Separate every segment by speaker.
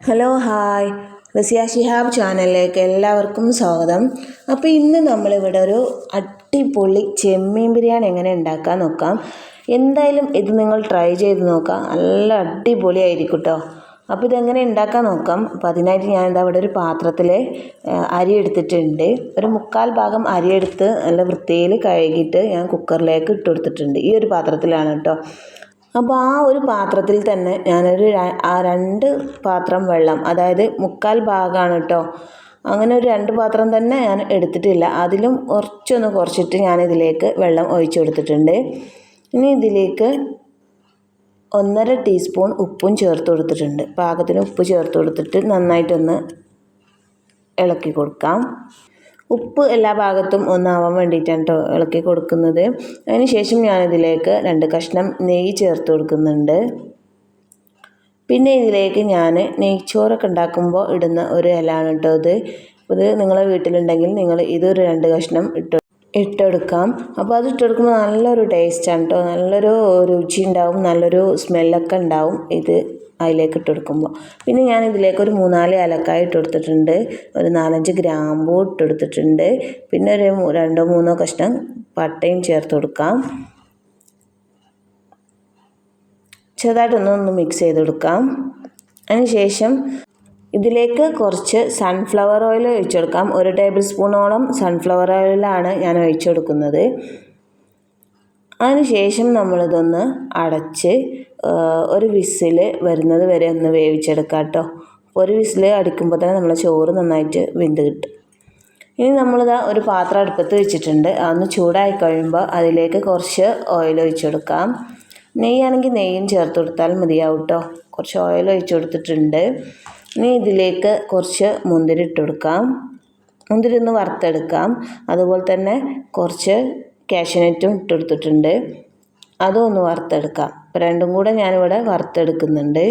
Speaker 1: Hello hi Raziya Shihab ചാനലിലേക്ക് എല്ലാവർക്കും സ്വാഗതം. അപ്പോൾ ഇന്ന് നമ്മളിവിടെ ഒരു അടിപൊളി ചെമ്മീൻ ബിരിയാണി എങ്ങനെ ഉണ്ടാക്കാൻ നോക്കാം. എന്തായാലും ഇത് നിങ്ങൾ ട്രൈ ചെയ്ത് നോക്കാം, നല്ല അടിപൊളിയായിരിക്കും കേട്ടോ. അപ്പോൾ ഇതെങ്ങനെ ഉണ്ടാക്കാൻ നോക്കാം. അപ്പോൾ അതിനായിട്ട് ഞാനിതാ ഇവിടെ ഒരു പാത്രത്തിൽ അരി എടുത്തിട്ടുണ്ട്. ഒരു 1/4 ഭാഗം അരി എടുത്ത് നല്ല വൃത്തിയിൽ കഴുകിയിട്ട് ഞാൻ കുക്കറിലേക്ക് ഇട്ട് കൊടുത്തിട്ടുണ്ട്. ഈ ഒരു പാത്രത്തിലാണ് കേട്ടോ. അപ്പോൾ ആ ഒരു പാത്രത്തിൽ തന്നെ ഞാനൊരു 2 പാത്രം വെള്ളം, അതായത് 1/4 ഭാഗമാണ് കേട്ടോ. അങ്ങനെ ഒരു 2 പാത്രം തന്നെ ഞാൻ എടുത്തിട്ടില്ല, അതിലും കുറച്ചിട്ട് ഞാനിതിലേക്ക് വെള്ളം ഒഴിച്ചു കൊടുത്തിട്ടുണ്ട്. ഇനി ഇതിലേക്ക് 1.5 ടീസ്പൂൺ ഉപ്പും ചേർത്ത് കൊടുത്തിട്ടുണ്ട്. പാകത്തിന് ഉപ്പ് ചേർത്ത് കൊടുത്തിട്ട് നന്നായിട്ടൊന്ന് ഇളക്കി കൊടുക്കാം. ഉപ്പ് എല്ലാ ഭാഗത്തും ഒന്നാവാൻ വേണ്ടിയിട്ടാണ് കേട്ടോ ഇളക്കി കൊടുക്കുന്നത്. അതിന് ശേഷം ഞാനിതിലേക്ക് 2 കഷ്ണം നെയ്യ് ചേർത്ത് കൊടുക്കുന്നുണ്ട്. പിന്നെ ഇതിലേക്ക് ഞാൻ നെയ്ച്ചോറൊക്കെ ഉണ്ടാക്കുമ്പോൾ ഇടുന്ന ഒരു ഇലയാണ് കേട്ടോ ഇത് നിങ്ങളെ വീട്ടിലുണ്ടെങ്കിൽ നിങ്ങൾ ഇതൊരു 2 കഷ്ണം ഇട്ടെടുക്കാം. അപ്പോൾ അത് ഇട്ടെടുക്കുമ്പോൾ നല്ലൊരു ടേസ്റ്റാണ് കേട്ടോ, നല്ലൊരു രുചി ഉണ്ടാവും, നല്ലൊരു സ്മെല്ലൊക്കെ ഉണ്ടാവും ഇത് അതിലേക്ക് ഇട്ടെടുക്കുമ്പോൾ. പിന്നെ ഞാൻ ഇതിലേക്ക് ഒരു 3-4 ഏലക്കായ ഇട്ടെടുത്തിട്ടുണ്ട്, ഒരു 4-5 ഗ്രാമ്പൂ ഇട്ടെടുത്തിട്ടുണ്ട്, പിന്നെ ഒരു 2-3 കഷ്ണം പട്ടയും ചേർത്ത് കൊടുക്കാം. ചെറുതായിട്ടൊന്ന് മിക്സ് ചെയ്ത് കൊടുക്കാം. അതിന് ശേഷം ഇതിലേക്ക് കുറച്ച് സൺഫ്ലവർ ഓയിൽ ഒഴിച്ചു കൊടുക്കാം. 1 ടേബിൾ സ്പൂണോളം സൺഫ്ലവർ ഓയിലാണ് ഞാൻ ഒഴിച്ചു കൊടുക്കുന്നത്. അതിന് ശേഷം നമ്മളിതൊന്ന് അടച്ച് ഒരു വിസിൽ വരുന്നത് വരെ ഒന്ന് വേവിച്ചെടുക്കാം കേട്ടോ. ഒരു വിസിൽ അടിക്കുമ്പോൾ തന്നെ നമ്മളെ ചോറ് നന്നായിട്ട് വെന്ത് കിട്ടും. ഇനി നമ്മളിതാ ഒരു പാത്രം അടുപ്പത്ത് വെച്ചിട്ടുണ്ട്. അതൊന്ന് ചൂടായി കഴിയുമ്പോൾ അതിലേക്ക് കുറച്ച് ഓയിൽ ഒഴിച്ചു കൊടുക്കാം. നെയ്യാണെങ്കിൽ നെയ്യും ചേർത്ത് കൊടുത്താൽ മതിയാവും കേട്ടോ. കുറച്ച് ഓയിൽ ഒഴിച്ചു കൊടുത്തിട്ടുണ്ട്. ഇനി ഇതിലേക്ക് കുറച്ച് മുന്തിരി ഇട്ട് കൊടുക്കാം. മുന്തിരി ഒന്ന് വറുത്തെടുക്കാം. അതുപോലെ തന്നെ കുറച്ച് കാഷ്യൂനട്ടും ഇട്ടെടുത്തിട്ടുണ്ട്, അതും ഒന്ന് വറുത്തെടുക്കാം. രണ്ടും കൂടെ ഞാനിവിടെ വറുത്തെടുക്കുന്നുണ്ട്.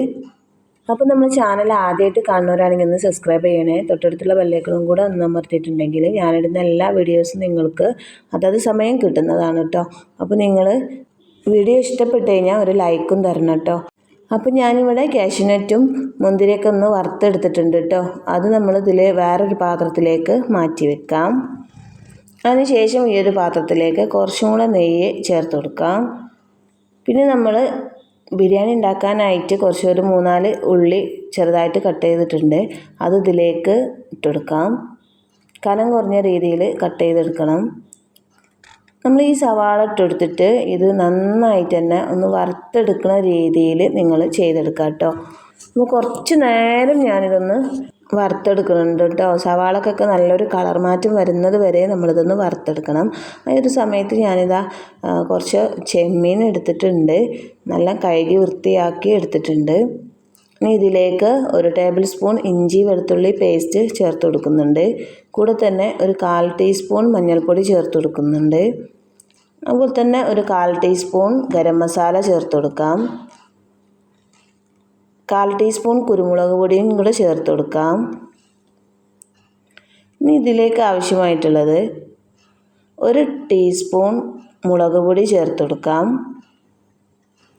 Speaker 1: അപ്പോൾ നമ്മൾ ചാനൽ ആദ്യമായിട്ട് കാണുന്നവരാണെങ്കിൽ ഒന്ന് സബ്സ്ക്രൈബ് ചെയ്യണേ. തൊട്ടടുത്തുള്ള ബെല്ലൈക്കണും കൂടെ ഒന്ന് അമർത്തിയിട്ടുണ്ടെങ്കിൽ ഞാനിടുന്ന എല്ലാ വീഡിയോസും നിങ്ങൾക്ക് അതത് സമയം കിട്ടുന്നതാണ് കേട്ടോ. അപ്പോൾ നിങ്ങൾ വീഡിയോ ഇഷ്ടപ്പെട്ട് കഴിഞ്ഞാൽ ഒരു ലൈക്കും തരണം കേട്ടോ. അപ്പോൾ ഞാനിവിടെ കാഷ്യൂനട്ടും മുന്തിരിയൊക്കെ ഒന്ന് വറുത്തെടുത്തിട്ടുണ്ട് കേട്ടോ. അത് നമ്മളിതിൽ വേറൊരു പാത്രത്തിലേക്ക് മാറ്റി വെക്കാം. അതിനുശേഷം ഈ ഒരു പാത്രത്തിലേക്ക് കുറച്ചും കൂടെ നെയ്യ് ചേർത്ത് കൊടുക്കാം. പിന്നെ നമ്മൾ ബിരിയാണി ഉണ്ടാക്കാനായിട്ട് ഒരു 3-4 ഉള്ളി ചെറുതായിട്ട് കട്ട് ചെയ്തിട്ടുണ്ട്, അത് ഇതിലേക്ക് ഇട്ടെടുക്കാം. കനം കുറഞ്ഞ രീതിയിൽ കട്ട് ചെയ്തെടുക്കണം. നമ്മൾ ഈ സവാള ഇട്ടെടുത്തിട്ട് ഇത് നന്നായിട്ട് തന്നെ ഒന്ന് വറുത്തെടുക്കുന്ന രീതിയിൽ നിങ്ങൾ ചെയ്തെടുക്കാം കേട്ടോ. അപ്പോൾ കുറച്ച് നേരം ഞാനിതൊന്ന് വറുത്തെടുക്കുന്നുണ്ട് കേട്ടോ. സവാളക്കൊക്കെ നല്ലൊരു കളർ മാറ്റം വരുന്നത് വരെ നമ്മളിതൊന്ന് വറുത്തെടുക്കണം. ആ ഒരു സമയത്ത് ഞാനിതാ കുറച്ച് ചെമ്മീൻ എടുത്തിട്ടുണ്ട്, നല്ല കഴുകി വൃത്തിയാക്കി എടുത്തിട്ടുണ്ട്. ഇനി ഇതിലേക്ക് 1 ടേബിൾ സ്പൂൺ ഇഞ്ചി വെളുത്തുള്ളി പേസ്റ്റ് ചേർത്ത് കൊടുക്കുന്നുണ്ട്. കൂടെ തന്നെ ഒരു 1/4 ടീസ്പൂൺ മഞ്ഞൾപ്പൊടി ചേർത്ത് കൊടുക്കുന്നുണ്ട്. അതുപോലെ തന്നെ ഒരു 1/4 ടീസ്പൂൺ ഗരം മസാല ചേർത്ത് കൊടുക്കാം. 1/4 ടീസ്പൂൺ കുരുമുളക് പൊടിയും കൂടെ ചേർത്ത് കൊടുക്കാം. ഇനി ഇതിലേക്ക് ആവശ്യമായിട്ടുള്ളത് 1 ടീസ്പൂൺ മുളക് പൊടി ചേർത്ത് കൊടുക്കാം.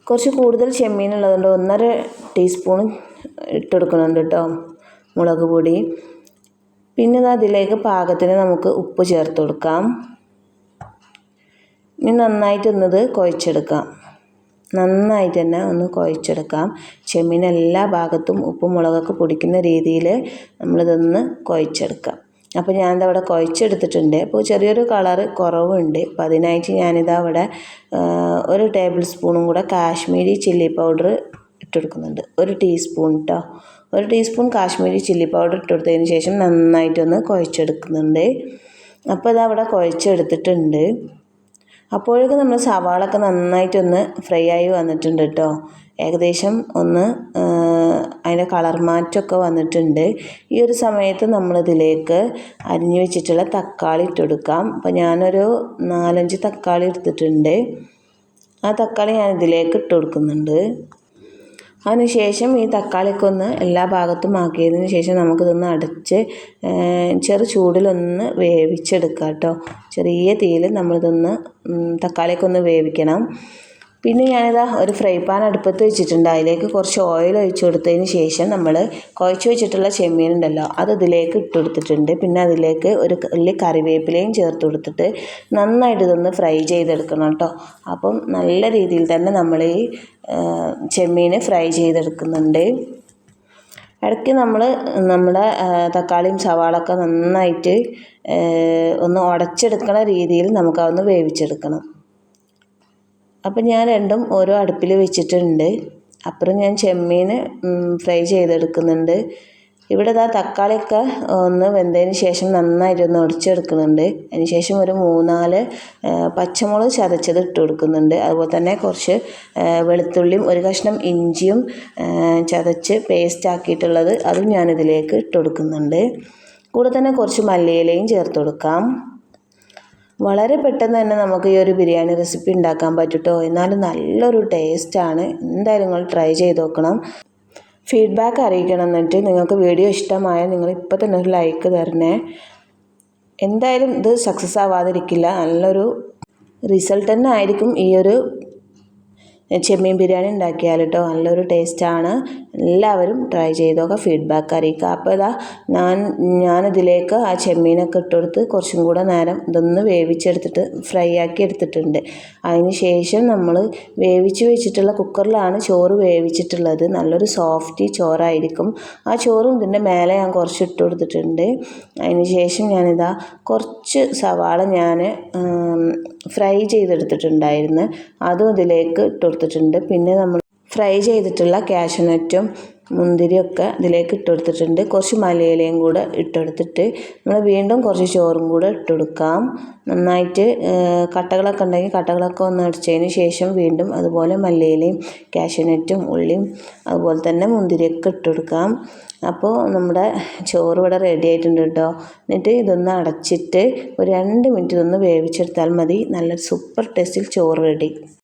Speaker 1: കുറച്ച് കൂടുതൽ ചെമ്മീൻ ഉള്ളതുകൊണ്ട് 1.5 ടീസ്പൂൺ ഇട്ടെടുക്കുന്നുണ്ട് കേട്ടോ മുളക് പൊടി. പിന്നെ അതിലേക്ക് പാകത്തിന് നമുക്ക് ഉപ്പ് ചേർത്ത് കൊടുക്കാം. ഇനി നന്നായിട്ടൊന്നത് കുഴച്ചെടുക്കാം. നന്നായിട്ട് തന്നെ ഒന്ന് കുഴച്ചെടുക്കാം. ചെമ്മീൻ എല്ലാ ഭാഗത്തും ഉപ്പും മുളകൊക്കെ പിടിക്കുന്ന രീതിയിൽ നമ്മളിതൊന്ന് കുഴച്ചെടുക്കാം. അപ്പോൾ ഞാനിതാ ഇവിടെ കുഴച്ചെടുത്തിട്ടുണ്ട്. അപ്പോൾ ചെറിയൊരു കളറ് കുറവുണ്ട്. അപ്പോൾ അതിനായിട്ട് ഞാനിതാ ഇവിടെ 1 ടേബിൾ സ്പൂണും കൂടെ കാശ്മീരി ചില്ലി പൗഡർ ഇട്ടെടുക്കുന്നുണ്ട്. 1 ടീസ്പൂൺ കേട്ടോ. 1 ടീസ്പൂൺ കാശ്മീരി ചില്ലി പൗഡർ ഇട്ടെടുത്തതിന് ശേഷം നന്നായിട്ടൊന്ന് കുഴച്ചെടുക്കുന്നുണ്ട്. അപ്പോൾ ഇതാ ഇവിടെ കുഴച്ചെടുത്തിട്ടുണ്ട്. അപ്പോഴേക്കും നമ്മൾ സവാളൊക്കെ നന്നായിട്ടൊന്ന് ഫ്രൈ ആയി വന്നിട്ടുണ്ട് കേട്ടോ. ഏകദേശം ഒന്ന് അതിൻ്റെ കളർ മാറ്റമൊക്കെ വന്നിട്ടുണ്ട്. ഈ ഒരു സമയത്ത് നമ്മളിതിലേക്ക് അരിഞ്ഞു വെച്ചിട്ടുള്ള തക്കാളി ഇട്ടെടുക്കാം. അപ്പോൾ ഞാനൊരു 4-5 തക്കാളി എടുത്തിട്ടുണ്ട്. ആ തക്കാളി ഞാൻ ഇതിലേക്ക് ഇട്ട് കൊടുക്കുന്നുണ്ട്. അതിനുശേഷം ഈ തക്കാളിയൊക്കെ ഒന്ന് എല്ലാ ഭാഗത്തും ആക്കിയതിന് ശേഷം നമുക്കിതൊന്ന് അടച്ച് ചെറു ചൂടിലൊന്ന് വേവിച്ചെടുക്കാം കേട്ടോ. ചെറിയ തീയിൽ നമ്മളിതൊന്ന് തക്കാളിയൊക്കെ ഒന്ന് വേവിക്കണം. പിന്നെ ഞാനിതാ ഒരു ഫ്രൈ പാൻ അടുപ്പത്ത് വെച്ചിട്ടുണ്ട്. അതിലേക്ക് കുറച്ച് ഓയിൽ ഒഴിച്ചു കൊടുത്തതിന് ശേഷം നമ്മൾ കുഴച്ച് വെച്ചിട്ടുള്ള ചെമ്മീൻ ഉണ്ടല്ലോ അത് ഇതിലേക്ക് ഇട്ട് കൊടുത്തിട്ടുണ്ട്. പിന്നെ അതിലേക്ക് ഒരു വലിയ കറിവേപ്പിലയും ചേർത്ത് കൊടുത്തിട്ട് നന്നായിട്ട് ഇതൊന്ന് ഫ്രൈ ചെയ്തെടുക്കണം കേട്ടോ. അപ്പം നല്ല രീതിയിൽ തന്നെ നമ്മൾ ഈ ചെമ്മീൻ ഫ്രൈ ചെയ്തെടുക്കുന്നുണ്ട്. ഇടയ്ക്ക് നമ്മുടെ തക്കാളിയും സവാളൊക്കെ നന്നായിട്ട് ഒന്ന് ഉടച്ചെടുക്കണ രീതിയിൽ നമുക്കതൊന്ന് വേവിച്ചെടുക്കണം. അപ്പം ഞാൻ രണ്ടും ഓരോ അടുപ്പിൽ വെച്ചിട്ടുണ്ട്. അപ്പുറം ഞാൻ ചെമ്മീൻ ഫ്രൈ ചെയ്തെടുക്കുന്നുണ്ട്. ഇവിടെ തക്കാളിയൊക്കെ ഒന്ന് വെന്തതിന് ശേഷം നന്നായിട്ടൊന്ന് ഉടച്ചെടുക്കുന്നുണ്ട്. അതിന് ശേഷം ഒരു 3-4 പച്ചമുളക് ചതച്ചത് ഇട്ട് കൊടുക്കുന്നുണ്ട്. അതുപോലെ തന്നെ കുറച്ച് വെളുത്തുള്ളിയും ഒരു കഷ്ണം ഇഞ്ചിയും ചതച്ച് പേസ്റ്റ് ആക്കിയിട്ടുള്ളത് അതും ഞാനിതിലേക്ക് ഇട്ട് കൊടുക്കുന്നുണ്ട്. കൂടെ തന്നെ കുറച്ച് മല്ലിയിലയും ചേർത്ത് കൊടുക്കാം. വളരെ പെട്ടെന്ന് തന്നെ നമുക്ക് ഈ ഒരു ബിരിയാണി റെസിപ്പി ഉണ്ടാക്കാൻ പറ്റുട്ടോ. എന്നാലും നല്ലൊരു ടേസ്റ്റാണ്. എന്തായാലും നിങ്ങൾ ട്രൈ ചെയ്ത് നോക്കണം. ഫീഡ്ബാക്ക് അറിയിക്കണം. എന്നിട്ട് നിങ്ങൾക്ക് വീഡിയോ ഇഷ്ടമായാൽ നിങ്ങൾ ഇപ്പോൾ തന്നെ ഒരു ലൈക്ക് തരണേ. എന്തായാലും ഇത് സക്സസ് ആവാതിരിക്കില്ല. നല്ലൊരു റിസൾട്ട് തന്നെ ആയിരിക്കും ഈ ഒരു ചെമ്മീൻ ബിരിയാണി ഉണ്ടാക്കിയാൽ കേട്ടോ. നല്ലൊരു ടേസ്റ്റാണ്. എല്ലാവരും ട്രൈ ചെയ്തൊക്കെ ഫീഡ്ബാക്ക് അറിയിക്കുക. അപ്പോൾ ഞാനിതിലേക്ക് ആ ചെമ്മീനൊക്കെ ഇട്ടുകൊടുത്ത് കുറച്ചും കൂടെ നേരം ഇതൊന്ന് വേവിച്ചെടുത്തിട്ട് ഫ്രൈ ആക്കി എടുത്തിട്ടുണ്ട്. അതിന് ശേഷം നമ്മൾ വേവിച്ച് വെച്ചിട്ടുള്ള കുക്കറിലാണ് ചോറ് വേവിച്ചിട്ടുള്ളത്. നല്ലൊരു സോഫ്റ്റ് ചോറായിരിക്കും. ആ ചോറും ഇതിൻ്റെ മേലെ ഞാൻ കുറച്ച് ഇട്ട് കൊടുത്തിട്ടുണ്ട്. അതിന് ശേഷം ഞാനിതാ കുറച്ച് സവാള ഞാൻ ഫ്രൈ ചെയ്തെടുത്തിട്ടുണ്ടായിരുന്നു. അതും ഇതിലേക്ക് ഇട്ട് കൊടുത്തിട്ടുണ്ട്. പിന്നെ നമ്മൾ ഫ്രൈ ചെയ്തിട്ടുള്ള കാഷ്യൂനട്ടും മുന്തിരിയൊക്കെ ഇതിലേക്ക് ഇട്ട് കൊടുത്തിട്ടുണ്ട്. കുറച്ച് മല്ലിയിലയും കൂടെ ഇട്ടെടുത്തിട്ട് നമ്മൾ വീണ്ടും കുറച്ച് ചോറും കൂടെ ഇട്ട് കൊടുക്കാം. നന്നായിട്ട് കട്ടകളൊക്കെ ഉണ്ടെങ്കിൽ കട്ടകളൊക്കെ ഒന്ന് അടിച്ചതിന് ശേഷം വീണ്ടും അതുപോലെ മല്ലിയിലയും കാഷ്യൂനട്ടും ഉള്ളിയും അതുപോലെ തന്നെ മുന്തിരിയൊക്കെ ഇട്ട് കൊടുക്കാം. അപ്പോൾ നമ്മുടെ ചോറ് ഇവിടെ റെഡി ആയിട്ടുണ്ട് കേട്ടോ. എന്നിട്ട് ഇതൊന്ന് അടച്ചിട്ട് ഒരു 2 മിനിറ്റ് ഇതൊന്ന് വേവിച്ചെടുത്താൽ മതി. നല്ല സൂപ്പർ ടേസ്റ്റിൽ ചോറ് റെഡി.